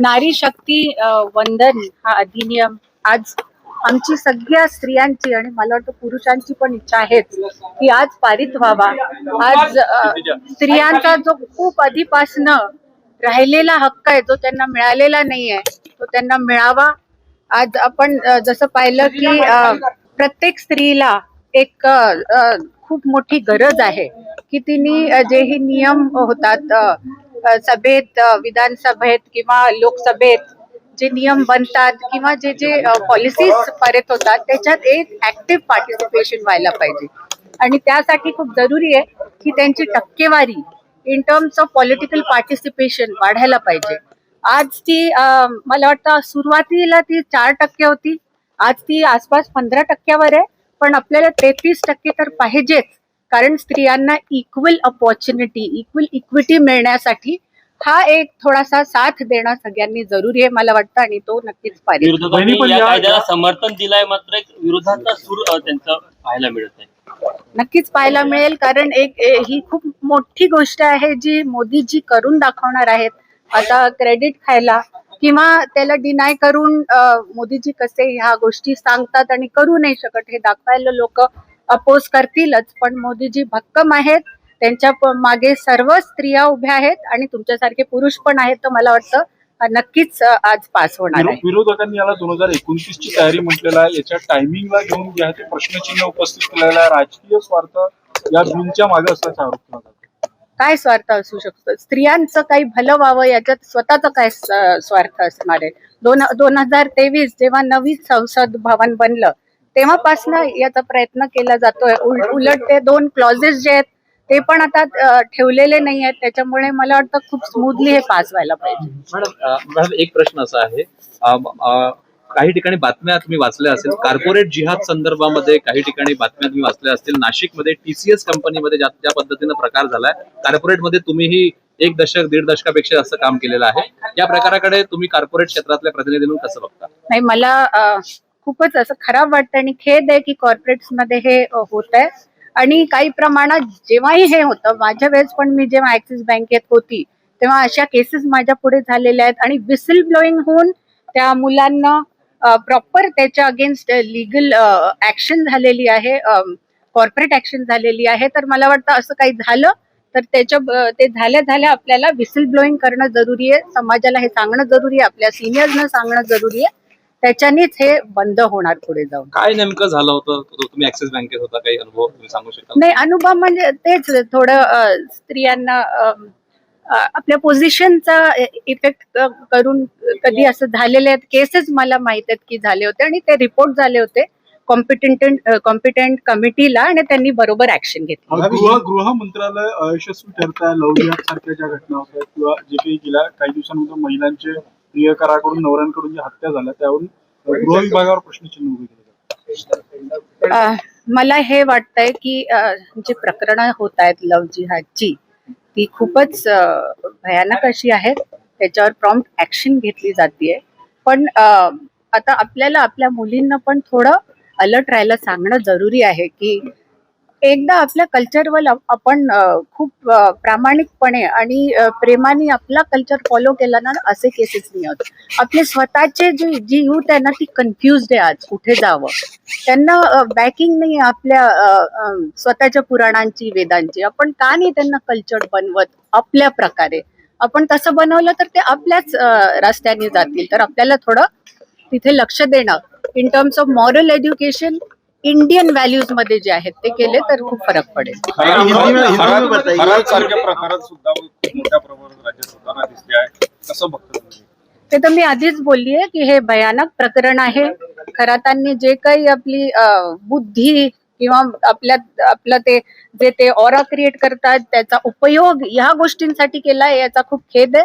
नारी शक्ती वंदन हा अधिनियम आज आमची सगळ्या स्त्रियांची आणि मला वाटतं पुरुषांची पण इच्छा आहेच की आज पारित व्हावा. आज स्त्रियांचा जो खूप आधीपासनं राहिलेला हक्क आहे जो त्यांना मिळालेला नाहीये तो त्यांना मिळावा. आज आपण जसं पाहिलं की प्रत्येक स्त्रीला एक खूप मोठी गरज आहे की तिने जेही नियम होतात सभेत, विधानसभेत किंवा लोकसभेत जे नियम बनतात किंवा जे जे पॉलिसीज पारित होतात त्याच्यात एक ऍक्टिव्ह पार्टिसिपेशन व्हायला पाहिजे आणि त्यासाठी खूप जरुरी आहे की त्यांची टक्केवारी in terms of political participation वाढायला पाहिजे. आज ती मला वाटतं सुरुवातीला ती 4% होती, आज ती आसपास 15%वर आहे, पण आपल्याला 33% तर पाहिजेच, कारण स्त्रियांना इक्वल अपॉर्च्युनिटी, इक्वल इक्विटी मिळण्यासाठी हा एक थोडासा साथ देणं सगळ्यांनी जरुरी आहे मला वाटतं आणि तो नक्कीच पाहिजे. विरोधकांनी या कायद्याला समर्थन दिलंय मात्र एक विरोधाचा सूर त्यांचा पाहायला मिळत आहे. नक्कीच पाहायला मिळेल, कारण ही खूप मोठी गोष्ट आहे जी मोदीजी करून दाखवणार आहेत. आता क्रेडिट खायला किंवा त्याला डिनाय करून मोदीजी कसे ह्या गोष्टी सांगतात आणि करू नाही शकत हे दाखवायला लोक अपोज करतीलच, पण मोदीजी भक्कम आहेत, त्यांच्या मागे सर्व स्त्रिया उभ्या आहेत आणि तुमच्यासारखे पुरुष पण आहेत. तर मला वाटतं नक्कीच आज पास होणार आहे. विरोधकांनी याला 2029 ची तयारी म्हटलेला आहे. याच्या टायमिंगला घेऊन जे आहे ते प्रश्नचिन्ह उपस्थित केलेला आहे. राजकीय स्वार्थ या बिलच्या मागे असल्याचा आरोप केला जातो. काय स्वार्थ असू शकतो? स्त्रियांचं काही भलं व्हावं याच्यात स्वतःचा काय स्वार्थ असणार आहे? 2023 जेव्हा नवीन संसद भवन बनलं तेव्हापासनं याचा प्रयत्न केला जातोय. उलट ते 2 क्लॉजेस जे आहेत ते पण आता ठेवलेले नाही आहेत, त्याच्यामुळे मला वाटतं खूप स्मूथली हे पास व्हायला पाहिजे. मॅडम एक प्रश्न असा आहे, काही ठिकाणी बातम्या तुम्ही वाचल्या असेल, कॉर्पोरेट जिहाद संदर्भामध्ये काही ठिकाणी बातम्या तुम्ही वाचल्या असतील. नाशिकमध्ये TCS कंपनीमध्ये ज्या पद्धतीनं प्रकार झालाय, कॉर्पोरेटमध्ये तुम्हीही 1 दशक 1.5 दशकापेक्षा जास्त काम केलेलं आहे. या प्रकाराकडे तुम्ही कॉर्पोरेट क्षेत्रातल्या प्रतिनिधी म्हणून कसं बघता? नाही, मला खूपच असं खराब वाटतं आणि खेद आहे की कॉर्पोरेट्स मध्ये हे होत आहे आणि काही प्रमाणात जेव्हाही हे होतं, माझ्या वेळेस पण मी जेव्हा ऍक्सिस बँकेत होती तेव्हा अशा केसेस माझ्या पुढे झालेल्या आहेत आणि विसिल ब्लोईंग होऊन त्या मुलांना प्रॉपर त्याच्या अगेन्स्ट लिगल ऍक्शन झालेली आहे, कॉर्पोरेट ऍक्शन झालेली आहे. तर मला वाटतं असं काही झालं तर ते झाल्या आपल्याला विसिल ब्लोईंग करणं जरुरी आहे, समाजाला हे सांगणं जरुरी आहे, आपल्या सिनियर्सना सांगणं जरुरी आहे, त्याच्यानेच हे बंद होणार पुढे जाऊन. काय नेमकं झालं होतं? तुम्ही ऍक्सिस बँकेत होता, काही अनुभव तुम्ही सांगू शकाल? नाही, अनुभव म्हणजे तेच थोडं स्त्रियांना आपल्या पोझिशनचा इफेक्ट करून कधी असं झालेले आहेत केसेस मला माहित आहेत की झाले होते आणि ते रिपोर्ट झाले होते कॉम्पिटंट कमिटीला आणि त्यांनी बरोबर ऍक्शन घेतली. गृह मंत्रालय अयशस्वी ठरत आहे. लव जिहाद सारख्या ज्या घटना होत्या किंवा जे काही गेल्या काही दिवसांनंतर महिलांचे प्रियकराकडून नवऱ्यांकडून ज्या हत्या झाल्या त्यावरून गृह विभागावर प्रश्नचिन्ह उभे केले जातात. मला हे वाटतंय की जी प्रकरणं होत आहेत लव जिहादची ती खूपच भयानक अशी आहेत, त्याच्यावर प्रॉम्प्ट ऍक्शन घेतली जाते. पण आता आपल्याला आपल्या मुलींना पण थोडं अलर्ट राहायला सांगणं जरुरी आहे की एकदा आपल्या कल्चरवर आपण खूप प्रामाणिकपणे आणि प्रेमाने आपला कल्चर फॉलो केला ना, असे केसेस नाही होत. आपले स्वतःचे जी यूथ आहे ना ती कन्फ्युज्ड आहे आज कुठे जावं, त्यांना बॅकिंग नाही आपल्या स्वतःच्या पुराणांची, वेदांची. आपण का नाही त्यांना कल्चर बनवत आपल्या प्रकारे? आपण तसं बनवलं तर ते आपल्याच रस्त्याने जातील. तर आपल्याला थोडं तिथे लक्ष देणं in terms of moral education Indian values मध्ये जे आहेत ते केले तर खूप फरक पडेल. सारख्या प्रकारात सुद्धा मोठ्या प्रमाणात राज्यात होताना दिसते आहे, कसं बघतो तुम्ही? ते तर मी आधीच बोललीये की हे भयानक प्रकरण आहे. खरातांनी जे काही आपली बुद्धी किंवा आपलं ते ऑरा क्रिएट करतात त्याचा उपयोग ह्या गोष्टींसाठी केलाय, याचा खूप खेद आहे.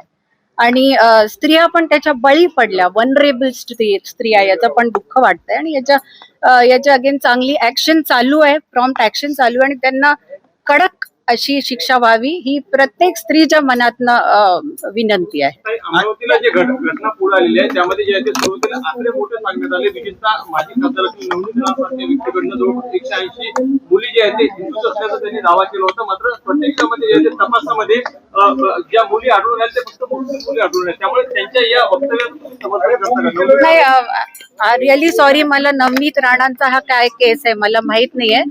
आणि स्त्रिया पण त्याच्या बळी पडल्या, वनरेबल स्त्रिया, याचं पण दुःख वाटतंय आणि याच्या अगेन चांगली ऍक्शन चालू आहे, प्रॉम्प्ट ऍक्शन चालू आहे आणि त्यांना कडक अशी शिक्षा व्हावी ही प्रत्येक स्त्रीच्या मनातनं विनंती आहे. ताई, अमरावतीला जे घटना पुढे आलेली आहे त्यामध्ये जे आहे ते सुरुवातीला आकडे मोठे सांगण्यात आले. विशेषतः माजी खासदार नवनीत राणासारख्या व्यक्तीकडनं जवळपास 180 मुली जे आहेत ते हिंदूच असल्याचा त्यांनी दावा केला होता. मात्र प्रत्यक्षामध्ये जे आहे ते तपासामध्ये ज्या मुली आढळून आल्या ते फक्त मुस्लिम मुली आढळून आल्या. त्यामुळे त्यांच्या या वक्तव्याचं समर्थन करता का? नाही, रिअली सॉरी, मला नवनीत राणांचा हा काय केस आहे मला माहित नाहीये.